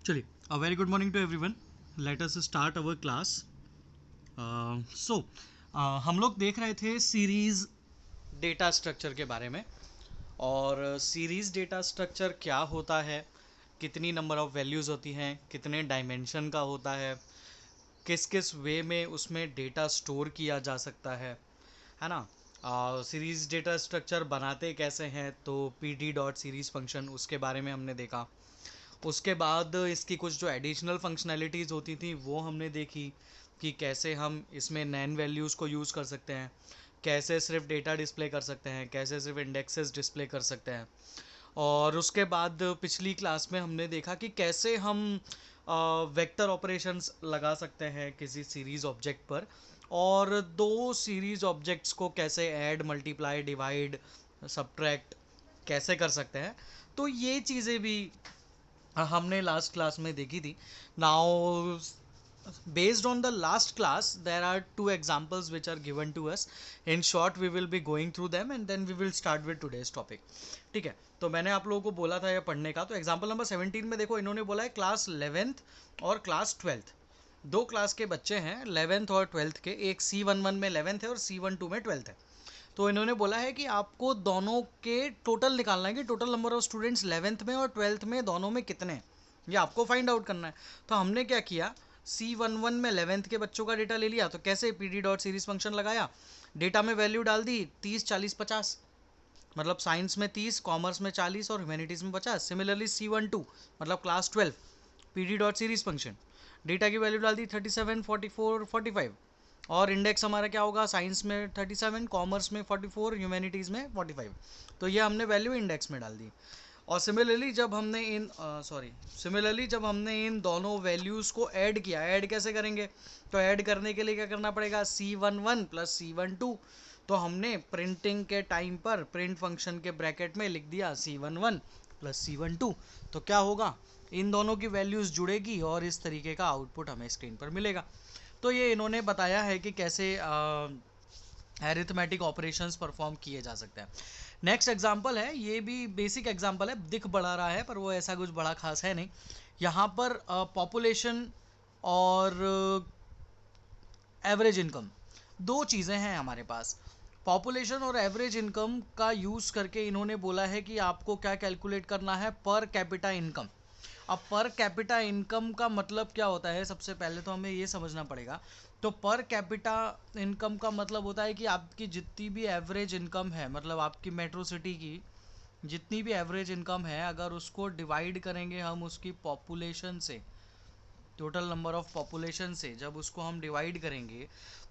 चलिए, a very good morning to everyone. Let us start our class. So हम लोग देख रहे थे सीरीज डेटा स्ट्रक्चर के बारे में। और सीरीज डेटा स्ट्रक्चर क्या होता है, कितनी नंबर ऑफ वैल्यूज़ होती हैं, कितने डायमेंशन का होता है, किस किस वे में उसमें डेटा स्टोर किया जा सकता है ना। सीरीज डेटा स्ट्रक्चर बनाते कैसे हैं, तो P D dot series function, उसके बारे में हमने देखा। उसके बाद इसकी कुछ जो एडिशनल फंक्शनैलिटीज़ होती थी वो हमने देखी कि कैसे हम इसमें नैन वैल्यूज़ को यूज़ कर सकते हैं, कैसे सिर्फ डेटा डिस्प्ले कर सकते हैं, कैसे सिर्फ इंडेक्सेस डिस्प्ले कर सकते हैं। और उसके बाद पिछली क्लास में हमने देखा कि कैसे हम वेक्टर ऑपरेशंस लगा सकते हैं किसी सीरीज़ ऑब्जेक्ट पर, और दो सीरीज़ ऑब्जेक्ट्स को कैसे ऐड, मल्टीप्लाई, डिवाइड, सब्ट्रैक्ट कैसे कर सकते हैं। तो ये चीज़ें भी हमने लास्ट क्लास में देखी थी। Now based on the last class there are two examples which are given to us. In short we will be going through them and then we will start with today's topic. ठीक है, तो मैंने आप लोगों को बोला था ये पढ़ने का। तो एग्जाम्पल नंबर 17 में देखो, इन्होंने बोला है क्लास 11th और क्लास 12th, दो क्लास के बच्चे हैं 11th और 12th के। एक C11 में 11th है और C12 में 12th है। तो इन्होंने बोला है कि आपको दोनों के टोटल निकालना है कि total number of students 11th में और 12th में दोनों में कितने हैं, ये आपको फाइंड आउट करना है। तो हमने क्या किया, C11 में 11th के बच्चों का डेटा ले लिया। तो कैसे, P D dot series function लगाया, डेटा में वैल्यू डाल दी 30, 40, 50, मतलब साइंस में 30, कॉमर्स में 40 और ह्यूमैनिटीज़ में 50। सिमिलरली C12 मतलब class 12, P D dot series function, data की वैल्यू डाल दी 37, 44, 45, और इंडेक्स हमारा क्या होगा, साइंस में 37, कॉमर्स में 44, ह्यूमैनिटीज़ में 45। तो ये हमने वैल्यू इंडेक्स में डाल दी। और सिमिलरली जब हमने इन दोनों वैल्यूज़ को ऐड किया, ऐड कैसे करेंगे, तो ऐड करने के लिए क्या करना पड़ेगा, C11 प्लस C12। तो हमने प्रिंटिंग के टाइम पर प्रिंट फंक्शन के ब्रैकेट में लिख दिया C11 प्लस C12। तो क्या होगा, इन दोनों की वैल्यूज़ जुड़ेगी और इस तरीके का आउटपुट हमें स्क्रीन पर मिलेगा। तो ये इन्होंने बताया है कि कैसे एरिथमेटिक ऑपरेशंस परफॉर्म किए जा सकते हैं। नेक्स्ट एग्जांपल है, ये भी बेसिक एग्जांपल है, दिख बड़ा रहा है पर वो ऐसा कुछ बड़ा खास है नहीं। यहाँ पर पॉपुलेशन और एवरेज इनकम, दो चीज़ें हैं हमारे पास। पॉपुलेशन और एवरेज इनकम का यूज़ करके इन्होंने बोला है कि आपको क्या कैलकुलेट करना है, पर कैपिटा इनकम। अब पर कैपिटा इनकम का मतलब क्या होता है, सबसे पहले तो हमें ये समझना पड़ेगा। तो पर कैपिटा इनकम का मतलब होता है कि आपकी जितनी भी एवरेज इनकम है, मतलब आपकी मेट्रो सिटी की जितनी भी एवरेज इनकम है, अगर उसको डिवाइड करेंगे हम उसकी पॉपुलेशन से, टोटल नंबर ऑफ पॉपुलेशन से जब उसको हम डिवाइड करेंगे,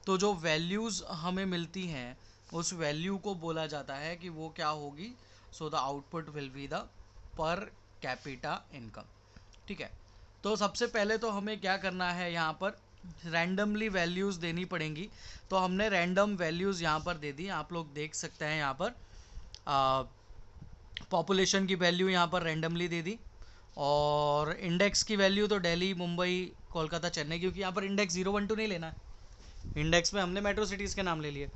तो जो वैल्यूज़ हमें मिलती हैं उस वैल्यू को बोला जाता है कि वो क्या होगी। So the output will be the per capita income. ठीक है, तो सबसे पहले तो हमें क्या करना है, यहाँ पर रैंडमली वैल्यूज़ देनी पड़ेंगी। तो हमने रैंडम वैल्यूज़ यहाँ पर दे दी, आप लोग देख सकते हैं। यहाँ पर पॉपुलेशन की वैल्यू यहाँ पर रैंडमली दे दी, और इंडेक्स की वैल्यू तो दिल्ली, मुंबई, कोलकाता, चेन्नई, क्योंकि यहाँ पर इंडेक्स 012 नहीं लेना है, इंडेक्स में हमने मेट्रो सिटीज़ के नाम ले लिए।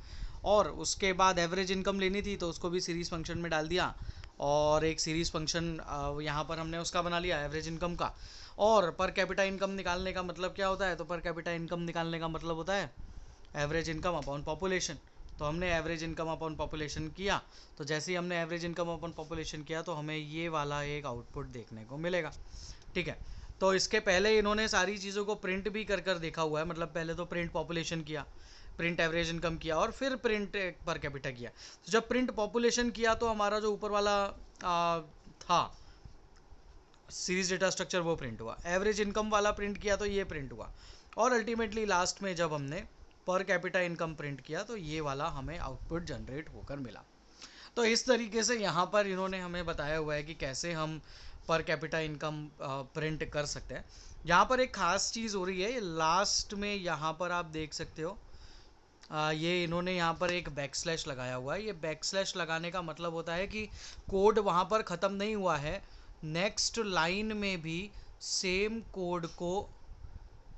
और उसके बाद एवरेज इनकम लेनी थी तो उसको भी सीरीज़ फंक्शन में डाल दिया, और एक सीरीज़ फंक्शन यहाँ पर हमने उसका बना लिया एवरेज इनकम का। और पर कैपिटा इनकम निकालने का मतलब क्या होता है, तो पर कैपिटा इनकम निकालने का मतलब होता है एवरेज इनकम अपॉन पॉपुलेशन। तो हमने एवरेज इनकम अपॉन पॉपुलेशन किया। तो जैसे ही हमने एवरेज इनकम अपॉन पॉपुलेशन किया तो हमें ये वाला एक आउटपुट देखने को मिलेगा। ठीक है, तो इसके पहले इन्होंने सारी चीज़ों को प्रिंट भी कर कर देखा हुआ है, मतलब पहले तो प्रिंट पॉपुलेशन किया, प्रिंट एवरेज इनकम किया, और फिर प्रिंट पर कैपिटा किया। तो जब प्रिंट पॉपुलेशन किया तो हमारा जो ऊपर वाला था सीरीज डेटा स्ट्रक्चर वो प्रिंट हुआ, एवरेज इनकम वाला प्रिंट किया तो ये प्रिंट हुआ, और अल्टीमेटली लास्ट में जब हमने पर कैपिटा इनकम प्रिंट किया तो ये वाला हमें आउटपुट जनरेट होकर मिला। तो इस तरीके से यहाँ पर इन्होंने हमें बताया हुआ है कि कैसे हम पर कैपिटा इनकम प्रिंट कर सकते हैं। यहाँ पर एक ख़ास चीज़ हो रही है लास्ट में, यहाँ पर आप देख सकते हो ये इन्होंने यहाँ पर एक बैक स्लैश लगाया हुआ है। ये बैक स्लैश लगाने का मतलब होता है कि कोड वहाँ पर ख़त्म नहीं हुआ है, नेक्स्ट लाइन में भी सेम कोड को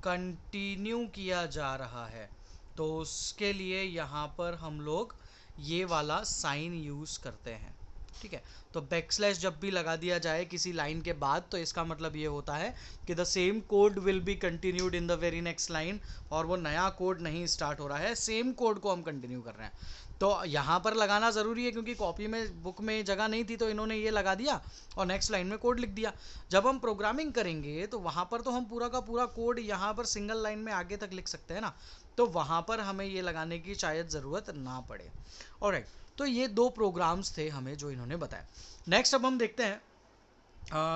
कंटिन्यू किया जा रहा है। तो उसके लिए यहाँ पर हम लोग ये वाला साइन यूज़ करते हैं। ठीक है। तो बैकस्लैश जब भी लगा दिया जाए किसी लाइन के बाद, तो इसका मतलब ये होता है कि the same code will be continued in the very next line, और वो नया कोड नहीं स्टार्ट हो रहा है, सेम कोड को हम कंटिन्यू कर रहे हैं। तो यहाँ पर लगाना ज़रूरी है क्योंकि कॉपी में, बुक में जगह नहीं थी, तो इन्होंने ये लगा दिया और नेक्स्ट लाइन में कोड लिख दिया। जब हम प्रोग्रामिंग करेंगे तो वहाँ पर तो हम पूरा का पूरा कोड यहाँ पर सिंगल लाइन में आगे तक लिख सकते हैं ना, तो वहाँ पर हमें ये लगाने की शायद ज़रूरत ना पड़े। ऑलराइट, तो ये दो प्रोग्राम्स थे हमें जो इन्होंने बताया। नेक्स्ट अब हम देखते हैं,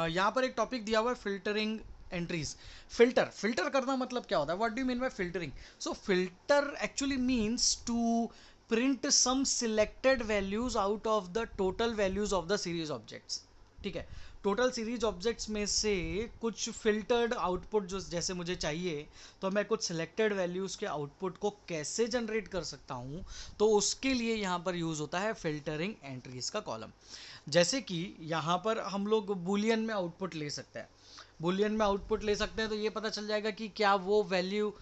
यहाँ पर एक टॉपिक दिया हुआ है फिल्टरिंग एंट्रीज। फिल्टर करना मतलब क्या होता है, what do you mean by filtering? So filter actually means to print some selected values out of the total values of the series objects. ठीक है, टोटल सीरीज ऑब्जेक्ट्स में से कुछ फिल्टर्ड आउटपुट जो जैसे मुझे चाहिए, तो मैं कुछ सिलेक्टेड वैल्यूज के आउटपुट को कैसे जनरेट कर सकता हूँ, तो उसके लिए यहाँ पर यूज होता है फिल्टरिंग एंट्रीज का कॉलम। जैसे कि यहाँ पर हम लोग बुलियन में आउटपुट ले सकते हैं, बुलियन में आउटपुट ले सकते हैं, तो ये पता चल जाएगा कि क्या वो वैल्यू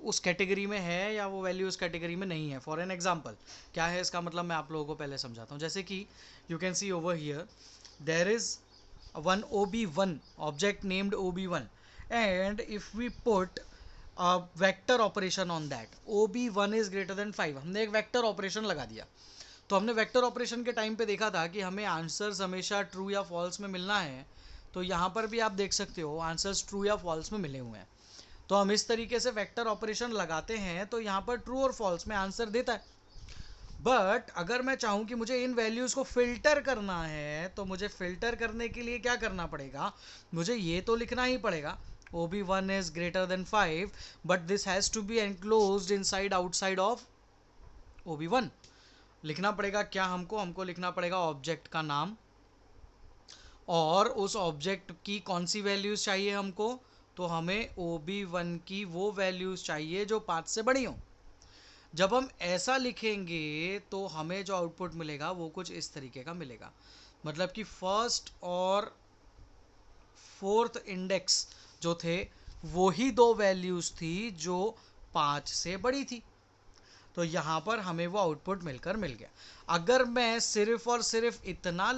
उस कैटेगरी में है या वो वैल्यू उस कैटेगरी में नहीं है। फॉर एन एग्जांपल क्या है इसका मतलब, मैं आप लोगों को पहले समझाता हूँ। जैसे कि you can see over here there is one OB1 object named OB1, and if we put a vector operation on that, OB1 is greater than 5, हमने एक वेक्टर ऑपरेशन लगा दिया। तो हमने वेक्टर ऑपरेशन के टाइम पे देखा था कि हमें आंसर्स हमेशा ट्रू या फॉल्स में मिलना है, तो यहाँ पर भी आप देख सकते हो आंसर्स ट्रू या फॉल्स में मिले हुए हैं। तो हम इस तरीके से वेक्टर ऑपरेशन लगाते हैं, तो यहाँ पर ट्रू और फॉल्स में आंसर देता है। बट अगर मैं चाहूँ कि मुझे इन वैल्यूज़ को फिल्टर करना है, तो मुझे फिल्टर करने के लिए क्या करना पड़ेगा, मुझे ये तो लिखना ही पड़ेगा OB1 is greater than 5, but this has to be enclosed inside outside of OB1। लिखना पड़ेगा क्या हमको लिखना पड़ेगा ऑब्जेक्ट का नाम, और उस ऑब्जेक्ट की कौन सी वैल्यूज़ चाहिए हमको, तो हमें OB1 की वो वैल्यूज़ चाहिए जो 5 से बड़ी हों। जब हम ऐसा लिखेंगे तो हमें जो आउटपुट मिलेगा वो कुछ इस तरीके का मिलेगा, मतलब कि फर्स्ट और फोर्थ इंडेक्स जो थे वो ही दो वैल्यूज़ थी जो 5 से बड़ी थी, तो यहाँ पर हमें वो आउटपुट मिल गया। अगर मैं सिर्फ और सिर्फ इतना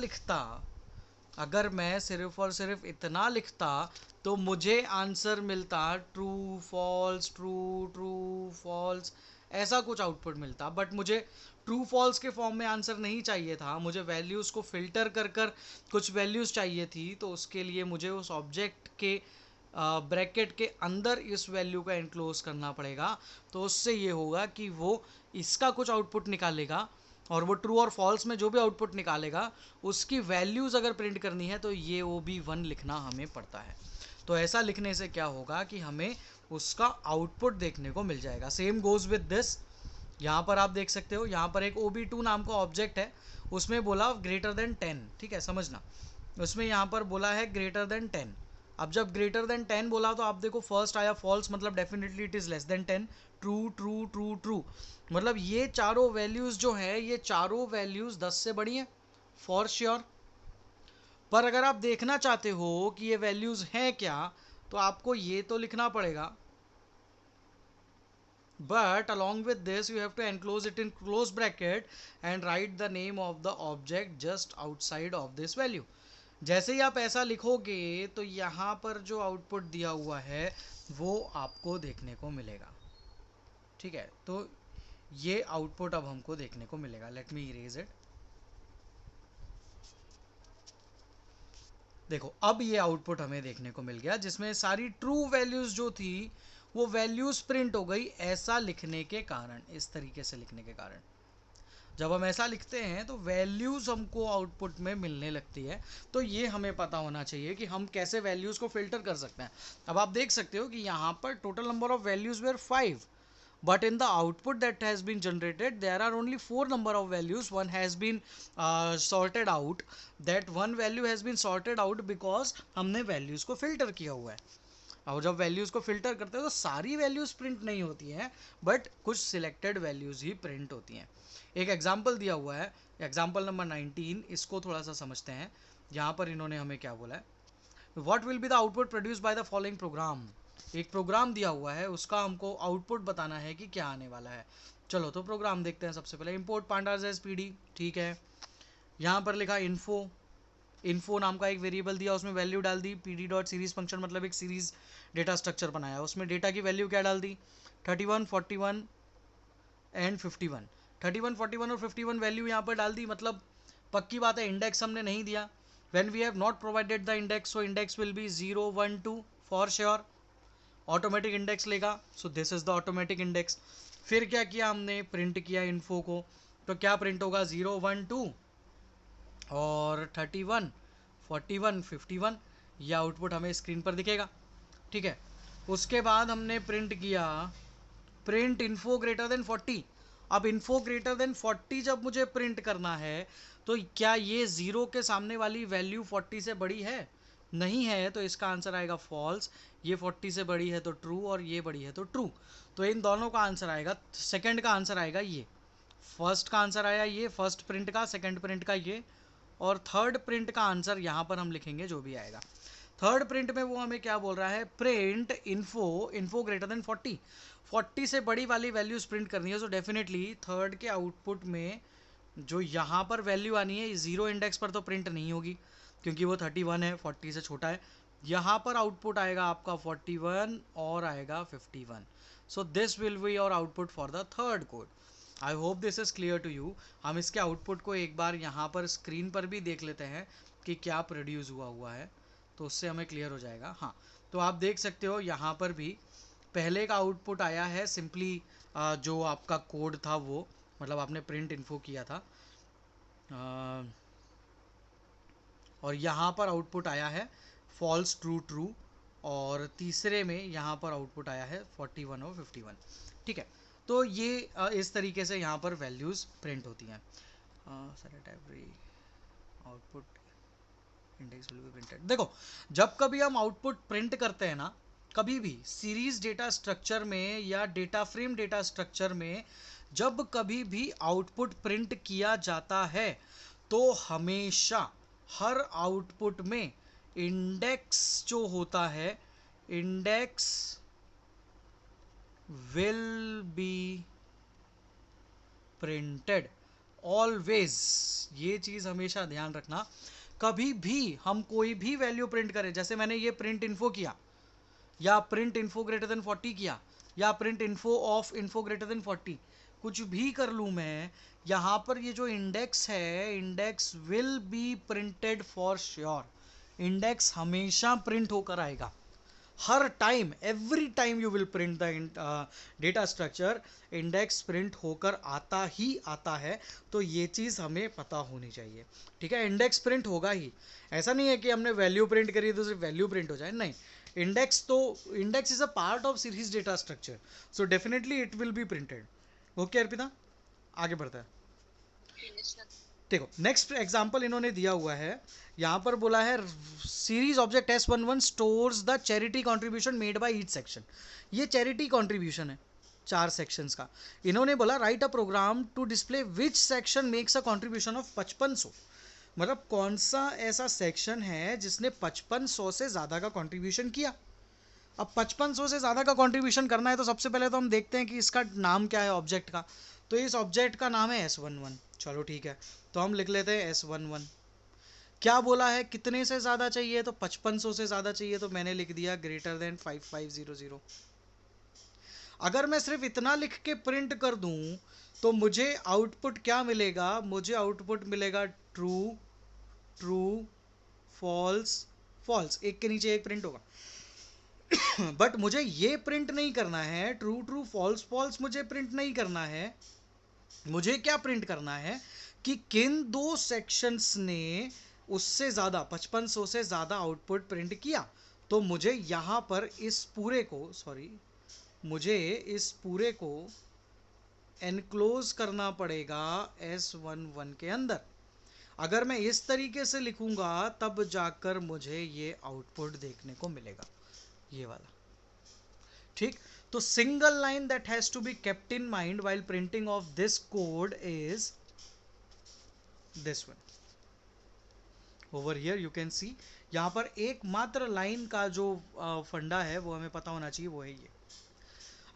लिखता, तो मुझे आंसर मिलता true false, true true false, ऐसा कुछ आउटपुट मिलता। बट मुझे ट्रू फॉल्स के फॉर्म में आंसर नहीं चाहिए था, मुझे वैल्यूज़ को फिल्टर कर कुछ वैल्यूज़ चाहिए थी, तो उसके लिए मुझे उस ऑब्जेक्ट के ब्रैकेट के अंदर इस वैल्यू का एनक्लोज करना पड़ेगा। तो उससे ये होगा कि वो इसका कुछ आउटपुट निकालेगा, और वो ट्रू और फॉल्स में जो भी आउटपुट निकालेगा उसकी वैल्यूज़ अगर प्रिंट करनी है तो ये OB1 लिखना हमें पड़ता है। तो ऐसा लिखने से क्या होगा कि हमें उसका आउटपुट देखने को मिल जाएगा। सेम गोज़ विद दिस, यहाँ पर आप देख सकते हो, यहाँ पर एक OB2 नाम का ऑब्जेक्ट है, उसमें बोला ग्रेटर देन 10, ठीक है, समझना, उसमें यहाँ पर बोला है ग्रेटर देन 10। अब जब ग्रेटर देन 10 बोला तो आप देखो फर्स्ट आया फॉल्स, मतलब definitely it is less than 10, true true true true, मतलब ये चारों वैल्यूज़ जो है ये चारों वैल्यूज़ 10 से बड़ी हैं फॉर श्योर। पर अगर आप देखना चाहते हो कि ये वैल्यूज़ हैं क्या, तो आपको ये तो लिखना पड़ेगा, but along with this you have to enclose it in close bracket and write the name of the object just outside of this value। जैसे ही आप ऐसा लिखोगे तो यहाँ पर जो आउटपुट दिया हुआ है वो आपको देखने को मिलेगा। ठीक है, तो ये आउटपुट अब हमको देखने को मिलेगा। Let me erase it. देखो अब ये आउटपुट हमें देखने को मिल गया जिसमें सारी ट्रू वैल्यूज जो थी वो वैल्यूज प्रिंट हो गई ऐसा लिखने के कारण, इस तरीके से लिखने के कारण। जब हम ऐसा लिखते हैं तो वैल्यूज़ हमको आउटपुट में मिलने लगती है। तो ये हमें पता होना चाहिए कि हम कैसे वैल्यूज़ को फिल्टर कर सकते हैं। अब आप देख सकते हो कि यहाँ पर total number of values were 5, but in the output that has been generated there are only 4 number of values, one has been sorted out, that one value has been sorted out because हमने values को filter किया हुआ है। और जब values को filter करते हैं तो सारी वैल्यूज़ प्रिंट नहीं होती हैं, बट कुछ सिलेक्टेड वैल्यूज़ ही प्रिंट होती हैं। एक एग्जाम्पल दिया हुआ है, एग्जाम्पल नंबर 19, इसको थोड़ा सा समझते हैं। यहाँ पर इन्होंने हमें क्या बोला है, what will be the output produce by the following programme. एक प्रोग्राम दिया हुआ है, उसका हमको आउटपुट बताना है कि क्या आने वाला है। चलो तो प्रोग्राम देखते हैं। सबसे पहले इंपोर्ट पांडास एज PD, ठीक है। यहाँ पर लिखा इन्फो नाम का एक वेरिएबल दिया, उसमें वैल्यू डाल दी, pd डॉट सीरीज फंक्शन मतलब एक सीरीज डेटा स्ट्रक्चर बनाया, उसमें डेटा की वैल्यू क्या डाल दी 31 41 एंड 51। 31 41 और 51 वैल्यू यहाँ पर डाल दी, मतलब पक्की बात है इंडेक्स हमने नहीं दिया। When we have not provided the index, so index will be 0 1 2 for sure, automatic index लेगा। So this is the automatic index. फिर क्या किया हमने, प्रिंट किया इन्फो को, तो क्या प्रिंट होगा 0 1 2 और 31 41 51, ये आउटपुट हमें स्क्रीन पर दिखेगा। ठीक है, उसके बाद हमने प्रिंट किया प्रिंट इन्फो ग्रेटर देन 40। अब इन्फो ग्रेटर देन 40 जब मुझे प्रिंट करना है तो क्या ये 0 के सामने वाली वैल्यू 40 से बड़ी है? नहीं है, तो इसका आंसर आएगा फॉल्स। ये 40 से बड़ी है तो ट्रू और ये बड़ी है तो ट्रू। तो इन दोनों का आंसर आएगा, सेकंड का आंसर आएगा ये, फर्स्ट का आंसर आया ये, फर्स्ट प्रिंट का, सेकंड प्रिंट का ये, और थर्ड प्रिंट का आंसर यहाँ पर हम लिखेंगे जो भी आएगा। थर्ड प्रिंट में वो हमें क्या बोल रहा है, प्रिंट इन्फो ग्रेटर देन 40। 40 से बड़ी वाली वैल्यूज प्रिंट करनी है, सो डेफिनेटली थर्ड के आउटपुट में जो यहाँ पर वैल्यू आनी है, जीरो इंडेक्स पर तो प्रिंट नहीं होगी क्योंकि वो 31 है, 40 से छोटा है। यहाँ पर आउटपुट आएगा आपका 41 और आएगा 51। So this will be your output for the third code. I hope this is clear to you. हम इसके आउटपुट को एक बार यहाँ पर स्क्रीन पर भी देख लेते हैं कि क्या प्रोड्यूस हुआ है, तो उससे हमें क्लियर हो जाएगा। हाँ, तो आप देख सकते हो यहाँ पर भी पहले का आउटपुट आया है सिंपली जो आपका कोड था वो, मतलब आपने प्रिंट इन्फो किया था, और यहाँ पर आउटपुट आया है फॉल्स ट्रू ट्रू, और तीसरे में यहाँ पर आउटपुट आया है 41 और 51। ठीक है, तो ये इस तरीके से यहाँ पर वैल्यूज़ प्रिंट होती हैं। Output index will be printed. देखो, जब कभी हम आउटपुट प्रिंट करते हैं ना, कभी भी सीरीज डेटा स्ट्रक्चर में या डेटा फ्रेम डेटा स्ट्रक्चर में जब कभी भी आउटपुट प्रिंट किया जाता है तो हमेशा हर आउटपुट में इंडेक्स जो होता है, index will be printed always. ये चीज हमेशा ध्यान रखना, कभी भी हम कोई भी वैल्यू प्रिंट करें, जैसे मैंने ये प्रिंट इन्फो किया, या प्रिंट इन्फो ग्रेटर देन 40 किया, या print info of info greater than 40, कुछ भी कर लूँ मैं, यहाँ पर ये जो इंडेक्स है, index will be printed for sure. Index हमेशा प्रिंट होकर आएगा, हर time, every time you will print the data structure, index print होकर आता ही आता है। तो ये चीज़ हमें पता होनी चाहिए। ठीक है, इंडेक्स प्रिंट होगा ही, ऐसा नहीं है कि हमने वैल्यू प्रिंट करी तो सिर्फ वैल्यू प्रिंट हो जाए, नहीं। Index is a part of series data structure, so definitely it will be printed. Okay Arpita, आगे बढ़ता है। देखो, नेक्स्ट एग्जांपल इन्होंने दिया हुआ है, यहाँ पर बोला है series object S11 stores the charity contribution made by each section. ये चैरिटी कंट्रीब्यूशन है 4 सेक्शंस का। इन्होंने बोला write a program to display which section makes a contribution of 5500। मतलब कौन सा ऐसा सेक्शन है जिसने 5500 से ज़्यादा का कंट्रीब्यूशन किया। अब 5500 से ज़्यादा का कंट्रीब्यूशन करना है तो सबसे पहले तो हम देखते हैं कि इसका नाम क्या है ऑब्जेक्ट का। तो इस ऑब्जेक्ट का नाम है S11। चलो ठीक है, तो हम लिख लेते हैं S11। क्या बोला है, कितने से ज़्यादा चाहिए, तो 5500 से ज़्यादा चाहिए, तो मैंने लिख दिया ग्रेटर देन 5500। अगर मैं सिर्फ इतना लिख के प्रिंट कर दूं तो मुझे आउटपुट क्या मिलेगा, मुझे आउटपुट मिलेगा ट्रू ट्रू फॉल्स फॉल्स, एक के नीचे एक प्रिंट होगा। बट मुझे ये प्रिंट नहीं करना है, ट्रू ट्रू फॉल्स फॉल्स मुझे प्रिंट नहीं करना है। मुझे क्या प्रिंट करना है कि किन दो सेक्शंस ने उससे ज़्यादा 5500 से ज़्यादा आउटपुट प्रिंट किया। तो मुझे यहाँ पर इस पूरे को एनक्लोज करना पड़ेगा S11 के अंदर। अगर मैं इस तरीके से लिखूंगा तब जाकर मुझे ये आउटपुट देखने को मिलेगा, ये वाला। ठीक, तो single line that has to be kept in mind while printing of this code is this one. Over here you can see, यहां पर एकमात्र लाइन का जो फंडा है वो हमें पता होना चाहिए, वो है ये।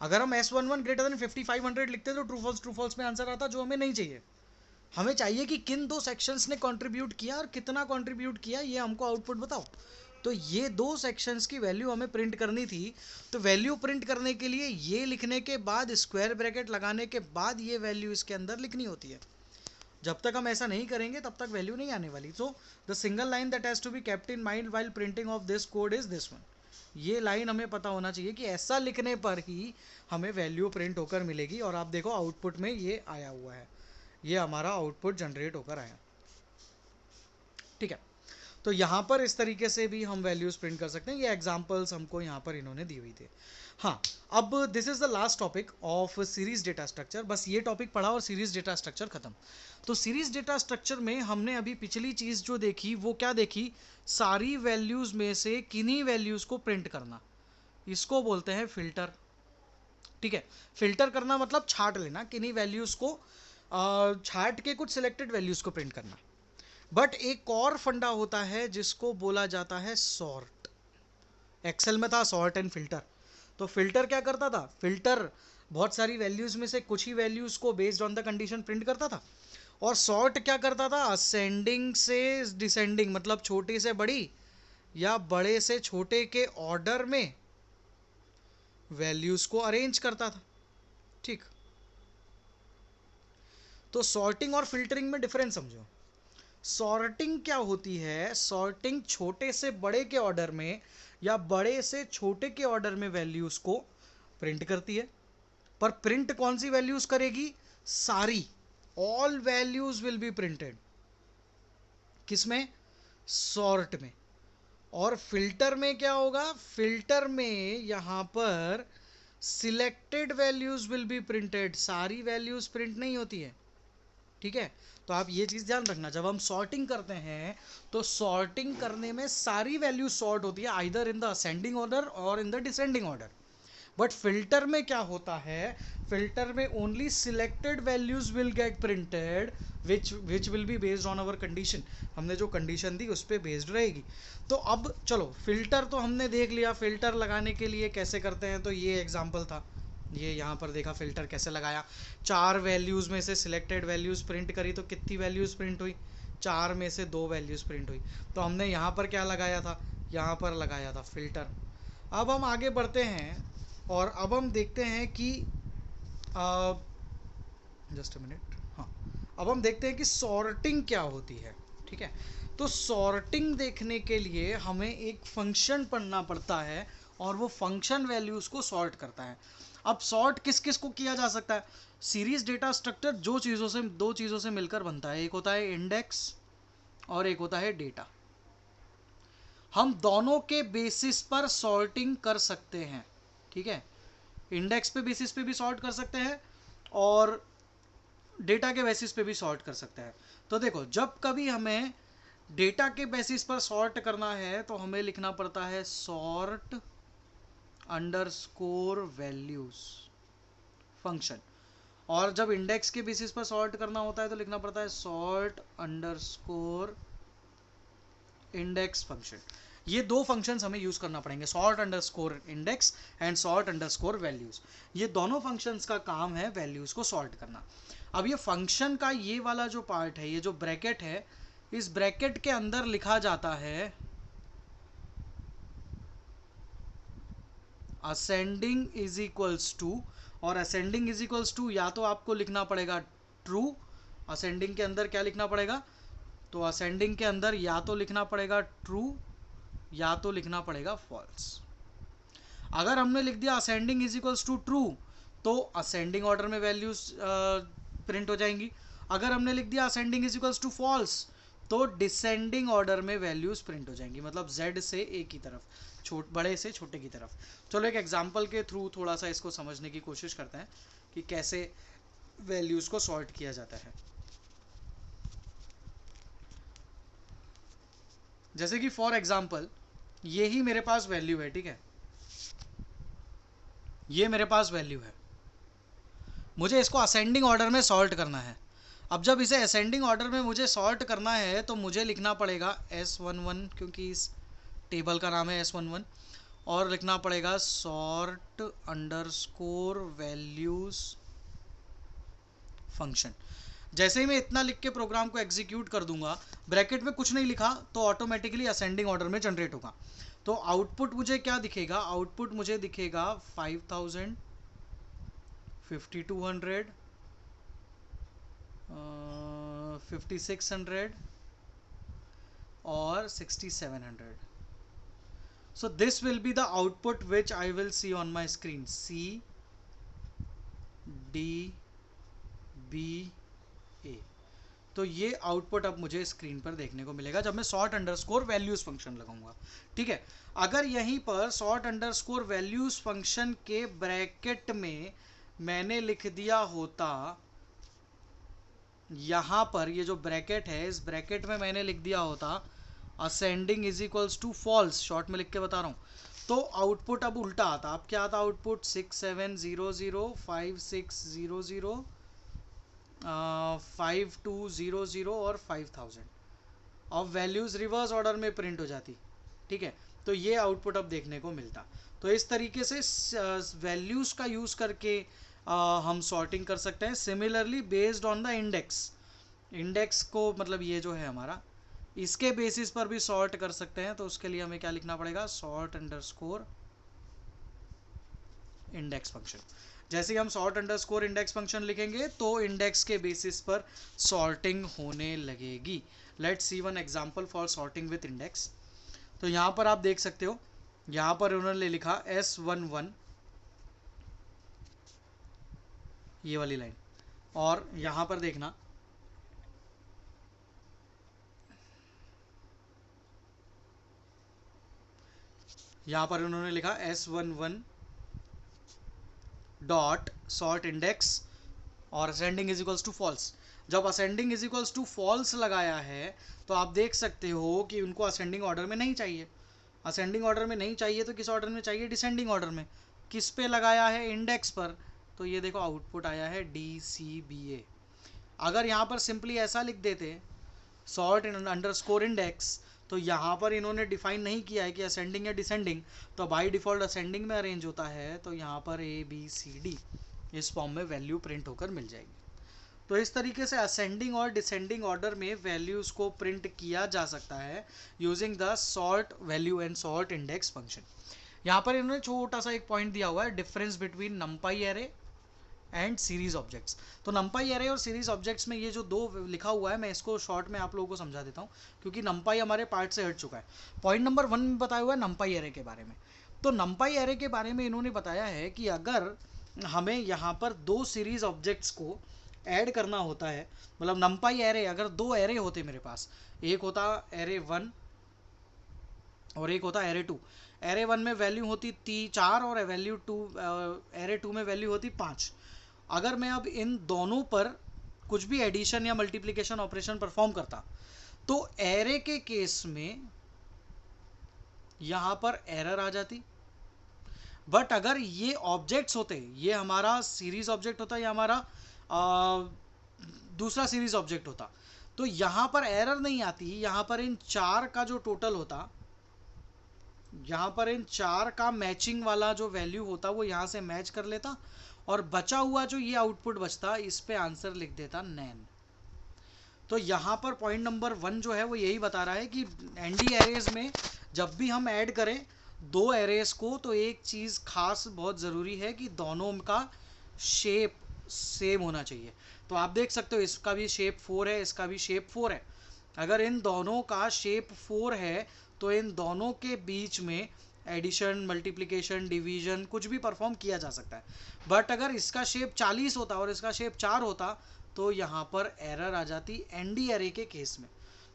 अगर हम S11 ग्रेटर देन 5500 लिखते तो ट्रू फॉल्स में आंसर आता, जो हमें नहीं चाहिए। हमें चाहिए कि किन दो सेक्शंस ने कंट्रीब्यूट किया और कितना कंट्रीब्यूट किया, ये हमको आउटपुट बताओ। तो ये दो सेक्शंस की वैल्यू हमें प्रिंट करनी थी। तो वैल्यू प्रिंट करने के लिए ये लिखने के बाद स्क्वायर ब्रैकेट लगाने के बाद ये वैल्यू इसके अंदर लिखनी होती है। जब तक हम ऐसा नहीं करेंगे तब तक वैल्यू नहीं आने वाली। So the single line that has to be kept in mind while printing of this code is this one. ये लाइन हमें पता होना चाहिए कि ऐसा लिखने पर ही हमें वैल्यू प्रिंट होकर मिलेगी। और आप देखो आउटपुट में ये आया हुआ है, ये हमारा आउटपुट जनरेट होकर आया। ठीक है, तो यहाँ पर इस तरीके से भी हम वैल्यूज प्रिंट कर सकते हैं। ये एग्जांपल्स हमको यहाँ पर इन्होंने दी हुई थे। हाँ, अब this is the last topic of series data structure. बस ये टॉपिक पढ़ा और सीरीज डेटा स्ट्रक्चर खत्म। तो सीरीज डेटा स्ट्रक्चर में हमने अभी पिछली चीज़ जो देखी वो क्या देखी, सारी वैल्यूज में से किन्हीं वैल्यूज को प्रिंट करना, इसको बोलते हैं फिल्टर। ठीक है, फिल्टर करना मतलब छाट लेना, किन्हीं वैल्यूज को छाट के कुछ सिलेक्टेड वैल्यूज को प्रिंट करना। बट एक और फंडा होता है जिसको बोला जाता है सॉर्ट। एक्सेल में था सॉर्ट एंड फिल्टर। तो फिल्टर क्या करता था, फिल्टर बहुत सारी वैल्यूज में से कुछ ही वैल्यूज को based on the condition print करता था। और सॉर्ट क्या करता था, असेंडिंग से डिसेंडिंग, मतलब छोटे से बड़ी या बड़े से छोटे के ऑर्डर में वैल्यूज को अरेंज करता था। ठीक, तो सॉर्टिंग और फिल्टरिंग में डिफरेंस समझो। सॉर्टिंग क्या होती है, सॉर्टिंग छोटे से बड़े के ऑर्डर में या बड़े से छोटे के ऑर्डर में वैल्यूज को प्रिंट करती है। पर प्रिंट कौन सी वैल्यूज करेगी, सारी, all values will be printed. किसमें, सॉर्ट में। और फिल्टर में क्या होगा, फिल्टर में यहां पर selected values will be printed, सारी वैल्यूज प्रिंट नहीं होती है। ठीक है, तो आप ये चीज़ ध्यान रखना, जब हम सॉर्टिंग करते हैं तो सॉर्टिंग करने में सारी वैल्यू सॉर्ट होती है, either in the ascending order और in the descending order. But filter में क्या होता है, फिल्टर में only selected values will get printed which will be based on our condition. हमने जो कंडीशन दी उस पर बेस्ड रहेगी। तो अब चलो, फिल्टर तो हमने देख लिया, फिल्टर लगाने के लिए कैसे करते हैं, तो ये एग्जाम्पल था, ये यहाँ पर देखा फिल्टर कैसे लगाया। 4 वैल्यूज़ में से सिलेक्टेड वैल्यूज़ प्रिंट करी तो कितनी वैल्यूज़ प्रिंट हुई, 4 में से 2 वैल्यूज़ प्रिंट हुई। तो हमने यहाँ पर क्या लगाया था, यहाँ पर लगाया था फिल्टर। अब हम आगे बढ़ते हैं और अब हम देखते हैं कि जस्ट अ मिनट, हाँ, अब हम देखते हैं कि सॉर्टिंग क्या होती है। ठीक है, तो सॉर्टिंग देखने के लिए हमें एक फंक्शन पढ़ना पड़ता है और वो फंक्शन वैल्यूज़ को सॉर्ट करता है। अब सॉर्ट किस किस को किया जा सकता है, सीरीज डेटा स्ट्रक्चर दो चीज़ों से मिलकर बनता है, एक होता है इंडेक्स और एक होता है डेटा। हम दोनों के बेसिस पर सॉर्टिंग कर सकते हैं। ठीक है, इंडेक्स पे बेसिस पे भी सॉर्ट कर सकते हैं और डेटा के बेसिस पे भी सॉर्ट कर सकते हैं। तो देखो, जब कभी हमें डेटा के बेसिस पर सॉर्ट करना है तो हमें लिखना पड़ता है सॉर्ट अंडरस्कोर वैल्यूज फंक्शन। और जब इंडेक्स के बेसिस पर सॉर्ट करना होता है तो लिखना पड़ता है सॉर्ट अंडरस्कोर इंडेक्स फंक्शन। ये दो फंक्शंस हमें यूज करना पड़ेंगे, sort underscore index and sort underscore values. ये दोनों फंक्शंस का काम है वैल्यूज को सॉर्ट करना। अब ये फंक्शन का ये वाला जो पार्ट है, ये जो ब्रैकेट है, इस ब्रैकेट के अंदर लिखा जाता है असेंडिंग इज इक्वल्स टू, और असेंडिंग इज इक्वल्स टू या तो आपको लिखना पड़ेगा ट्रू, असेंडिंग के अंदर क्या लिखना पड़ेगा, तो असेंडिंग के अंदर या तो लिखना पड़ेगा ट्रू या तो लिखना पड़ेगा फॉल्स। अगर हमने लिख दिया ascending is equals to true तो असेंडिंग ऑर्डर में वैल्यूज प्रिंट हो जाएंगी। अगर हमने लिख दिया ascending is equals to false तो डिसेंडिंग ऑर्डर में वैल्यूज प्रिंट हो जाएंगी, मतलब जेड से ए की तरफ, बड़े से छोटे की तरफ। चलो एक एग्जांपल के थ्रू थोड़ा सा इसको समझने की कोशिश करते हैं कि कैसे वैल्यूज को सॉर्ट किया जाता है। जैसे कि फॉर एग्जांपल ये ही मेरे पास वैल्यू है, ठीक है, ये मेरे पास वैल्यू है, मुझे इसको असेंडिंग ऑर्डर में सॉर्ट करना है। अब जब इसे असेंडिंग ऑर्डर में मुझे सॉर्ट करना है तो मुझे लिखना पड़ेगा S11, क्योंकि इस टेबल का नाम है S11, और लिखना पड़ेगा सॉर्ट अंडरस्कोर वैल्यूज फंक्शन। जैसे ही मैं इतना लिख के प्रोग्राम को एग्जीक्यूट कर दूंगा, ब्रैकेट में कुछ नहीं लिखा तो ऑटोमेटिकली असेंडिंग ऑर्डर में जनरेट होगा। तो आउटपुट मुझे क्या दिखेगा, आउटपुट मुझे दिखेगा 5000, 5200, 5600 और 6700. So this will be the output which I will see on my screen. C D B A. तो ये आउटपुट अब मुझे स्क्रीन पर देखने को मिलेगा जब मैं सॉर्ट अंडरस्कोर वैल्यूज फंक्शन लगाऊंगा। ठीक है, अगर यहीं पर सॉर्ट अंडरस्कोर वैल्यूज फंक्शन के ब्रैकेट में मैंने लिख दिया होता, यहाँ पर ये जो ब्रैकेट है इस ब्रैकेट में मैंने लिख दिया होता ascending is equals to false, short में लिख के बता रहा हूँ, तो आउटपुट अब उल्टा आता। अब क्या आता आउटपुट 6700, 5600, 5200 और 5000। अब वैल्यूज रिवर्स ऑर्डर में प्रिंट हो जाती। ठीक है, तो ये आउटपुट अब देखने को मिलता। तो इस तरीके से वैल्यूज का यूज करके हम सॉर्टिंग कर सकते हैं। Similarly based on the index, index को मतलब ये जो है हमारा, इसके बेसिस पर भी सॉर्ट कर सकते हैं। तो उसके लिए हमें क्या लिखना पड़ेगा, सॉर्ट अंडरस्कोर इंडेक्स फंक्शन। जैसे ही हम सॉर्ट अंडरस्कोर इंडेक्स फंक्शन लिखेंगे तो इंडेक्स के बेसिस पर सॉर्टिंग होने लगेगी। Let's see one example for sorting with index. तो यहाँ पर आप देख सकते हो, यहाँ पर उन्होंने लिखा S11, ये वाली लाइन, और यहाँ पर देखना यहाँ पर उन्होंने लिखा S11 डॉट सॉर्ट इंडेक्स और ascending is equals to false. जब ascending is equals to false लगाया है तो आप देख सकते हो कि उनको असेंडिंग ऑर्डर में नहीं चाहिए। असेंडिंग ऑर्डर में नहीं चाहिए तो किस ऑर्डर में चाहिए, डिसेंडिंग ऑर्डर में। किस पे लगाया है, इंडेक्स पर। तो ये देखो आउटपुट आया है DCBA। अगर यहाँ पर सिंपली ऐसा लिख देते सॉर्ट अंडरस्कोर इंडेक्स, तो यहाँ पर इन्होंने डिफाइन नहीं किया है कि असेंडिंग या डिसेंडिंग, तो बाय डिफ़ॉल्ट असेंडिंग में अरेंज होता है। तो यहाँ पर ABCD इस फॉर्म में वैल्यू प्रिंट होकर मिल जाएगी। तो इस तरीके से असेंडिंग और डिसेंडिंग ऑर्डर में वैल्यूज़ को प्रिंट किया जा सकता है using the sort value and sort index function. यहाँ पर इन्होंने छोटा सा एक पॉइंट दिया हुआ है, difference between नंपाई array and series objects. तो नंपाई एरे और सीरीज ऑब्जेक्ट्स में ये जो दो लिखा हुआ है, मैं इसको शॉर्ट में आप लोगों को समझा देता हूँ क्योंकि नंपाई हमारे पार्ट से हट चुका है। पॉइंट नंबर 1 में बताया हुआ है नंपाई एरे के बारे में। तो नंपाई एरे के बारे में इन्होंने बताया है कि अगर हमें यहाँ पर दो सीरीज ऑब्जेक्ट्स को ऐड करना होता है, मतलब नंपाई एरे, अगर दो एरे होते मेरे पास, एक होता एरे 1 और एक होता एरे 2। एरे 1 में वैल्यू होती 4 और वैल्यू 2 एरे 2 में वैल्यू होती 5। अगर मैं अब इन दोनों पर कुछ भी एडिशन या मल्टीप्लिकेशन ऑपरेशन परफॉर्म करता तो एरे के केस में यहां पर एरर आ जाती। बट अगर ये ऑब्जेक्ट्स होते, ये हमारा सीरीज ऑब्जेक्ट होता, या हमारा दूसरा सीरीज ऑब्जेक्ट होता, तो यहां पर एरर नहीं आती। यहां पर इन 4 का जो टोटल होता, यहां पर इन 4 का मैचिंग वाला जो वैल्यू होता वो यहां से मैच कर लेता, और बचा हुआ जो ये आउटपुट बचता इस पे आंसर लिख देता नैन। तो यहाँ पर पॉइंट नंबर 1 जो है वो यही बता रहा है कि एनडी एरेज में जब भी हम ऐड करें दो एरेज को, तो एक चीज़ खास बहुत ज़रूरी है कि दोनों का शेप सेम होना चाहिए। तो आप देख सकते हो इसका भी शेप 4 है, इसका भी शेप 4 है। अगर इन दोनों का शेप 4 है तो इन दोनों के बीच में एडिशन, मल्टीप्लिकेशन, डिवीजन कुछ भी परफॉर्म किया जा सकता है। बट अगर इसका शेप 40 होता और इसका शेप 4 होता तो यहाँ पर एरर आ जाती एनडी एरे के केस में।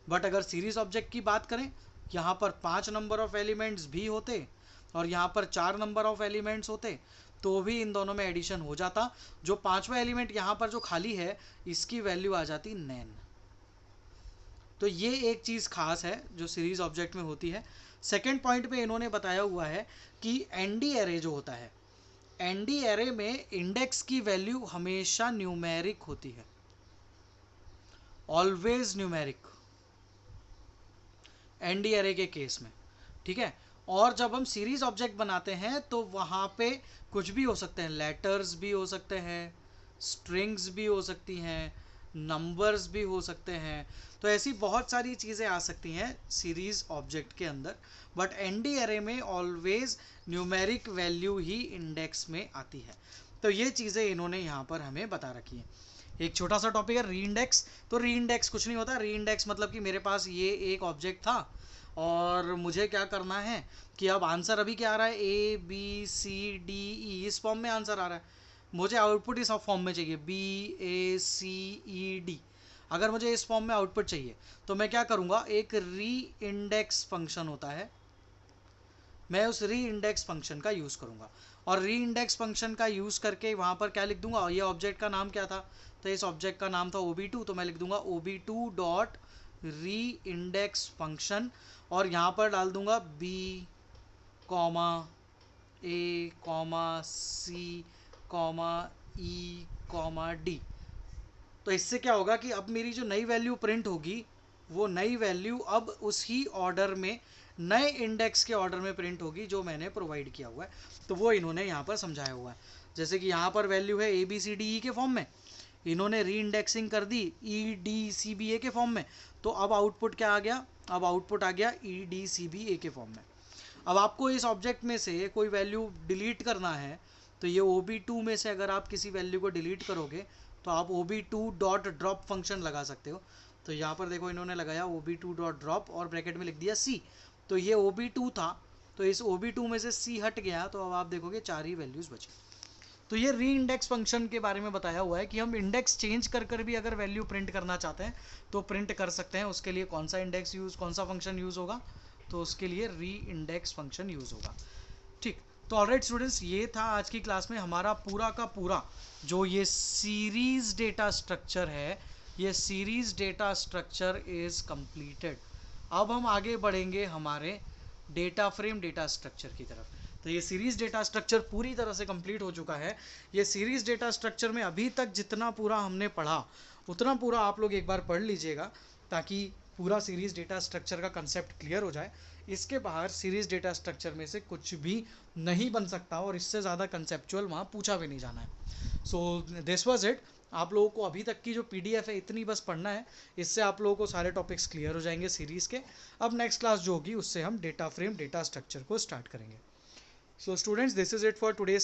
बट अगर सीरीज ऑब्जेक्ट की बात करें, यहाँ पर 5 नंबर ऑफ एलिमेंट्स भी होते और यहाँ पर 4 नंबर ऑफ एलिमेंट्स होते तो भी इन दोनों में एडिशन हो जाता। जो 5वां एलिमेंट यहाँ पर जो खाली है इसकी वैल्यू आ जाती नैन। तो ये एक चीज़ खास है जो सीरीज ऑब्जेक्ट में होती है। सेकेंड पॉइंट पे इन्होंने बताया हुआ है कि एनडी एरे जो होता है, एनडी एरे में इंडेक्स की वैल्यू हमेशा न्यूमेरिक होती है, ऑलवेज न्यूमेरिक एनडी एरे के केस में। ठीक है, और जब हम सीरीज ऑब्जेक्ट बनाते हैं तो वहाँ पे कुछ भी हो सकते हैं, लेटर्स भी हो सकते हैं, स्ट्रिंग्स भी हो सकती हैं, नंबर्स भी हो सकते हैं, तो ऐसी बहुत सारी चीज़ें आ सकती हैं सीरीज ऑब्जेक्ट के अंदर। बट एनडी अरे में ऑलवेज न्यूमेरिक वैल्यू ही इंडेक्स में आती है। तो ये चीज़ें इन्होंने यहाँ पर हमें बता रखी हैं। एक छोटा सा टॉपिक है री इंडेक्स। तो री इंडेक्स कुछ नहीं होता, री इंडेक्स मतलब कि मेरे पास ये एक ऑब्जेक्ट था और मुझे क्या करना है कि अब आंसर अभी क्या आ रहा है, A B C D E, इस फॉर्म में आंसर आ रहा है, मुझे आउटपुट इस फॉर्म में चाहिए बी ए सी ई डी। अगर मुझे इस फॉर्म में आउटपुट चाहिए तो मैं क्या करूँगा, एक री इंडेक्स फंक्शन होता है, मैं उस री इंडेक्स फंक्शन का यूज़ करूँगा और री इंडेक्स फंक्शन का यूज़ करके वहाँ पर क्या लिख दूंगा, ये ऑब्जेक्ट का नाम क्या था, तो इस ऑब्जेक्ट का नाम था OB2, तो मैं लिख दूंगा OB2 डॉट री इंडेक्स फंक्शन और यहाँ पर डाल दूंगा B comma A comma C comma E comma D। तो इससे क्या होगा कि अब मेरी जो नई वैल्यू प्रिंट होगी वो नई वैल्यू अब उसी ऑर्डर में, नए इंडेक्स के ऑर्डर में प्रिंट होगी जो मैंने प्रोवाइड किया हुआ है। तो वो इन्होंने यहाँ पर समझाया हुआ है। जैसे कि यहाँ पर वैल्यू है ABCDE के फॉर्म में, इन्होंने री इंडेक्सिंग कर दी EDCBA के फॉर्म में, तो अब आउटपुट क्या आ गया, अब आउटपुट आ गया EDCBA के फॉर्म में। अब आपको इस ऑब्जेक्ट में से कोई वैल्यू डिलीट करना है, तो ये OB2 में से अगर आप किसी वैल्यू को डिलीट करोगे तो आप OB2 डॉट ड्रॉप फंक्शन लगा सकते हो। तो यहाँ पर देखो इन्होंने लगाया OB2 डॉट ड्रॉप और ब्रैकेट में लिख दिया C। तो ये OB2 था, तो इस OB2 में से C हट गया, तो अब आप देखोगे 4 ही वैल्यूज़ बची। तो ये री इंडेक्स फंक्शन के बारे में बताया हुआ है कि हम इंडेक्स चेंज कर भी अगर वैल्यू प्रिंट करना चाहते हैं तो प्रिंट कर सकते हैं। उसके लिए कौन सा इंडेक्स यूज़, कौन सा फंक्शन यूज़ होगा, तो उसके लिए री इंडेक्स फंक्शन यूज़ होगा। ठीक, तो ऑलराइट स्टूडेंट्स, ये था आज की क्लास में हमारा पूरा का पूरा जो ये सीरीज डेटा स्ट्रक्चर है, ये series data structure is completed. अब हम आगे बढ़ेंगे हमारे डेटा फ्रेम डेटा स्ट्रक्चर की तरफ। तो ये सीरीज डेटा स्ट्रक्चर पूरी तरह से कंप्लीट हो चुका है। ये सीरीज डेटा स्ट्रक्चर में अभी तक जितना पूरा हमने पढ़ा उतना पूरा आप लोग एक बार पढ़ लीजिएगा ताकि पूरा सीरीज डेटा स्ट्रक्चर का कंसेप्ट क्लियर हो जाए। इसके बाहर सीरीज डेटा स्ट्रक्चर में से कुछ भी नहीं बन सकता और इससे ज़्यादा कंसेप्चुअल वहाँ पूछा भी नहीं जाना है। So this was it. आप लोगों को अभी तक की जो PDF है इतनी बस पढ़ना है, इससे आप लोगों को सारे टॉपिक्स क्लियर हो जाएंगे सीरीज़ के। अब नेक्स्ट क्लास जो होगी उससे हम डेटा फ्रेम डेटा स्ट्रक्चर को स्टार्ट करेंगे। So students, this is it for today's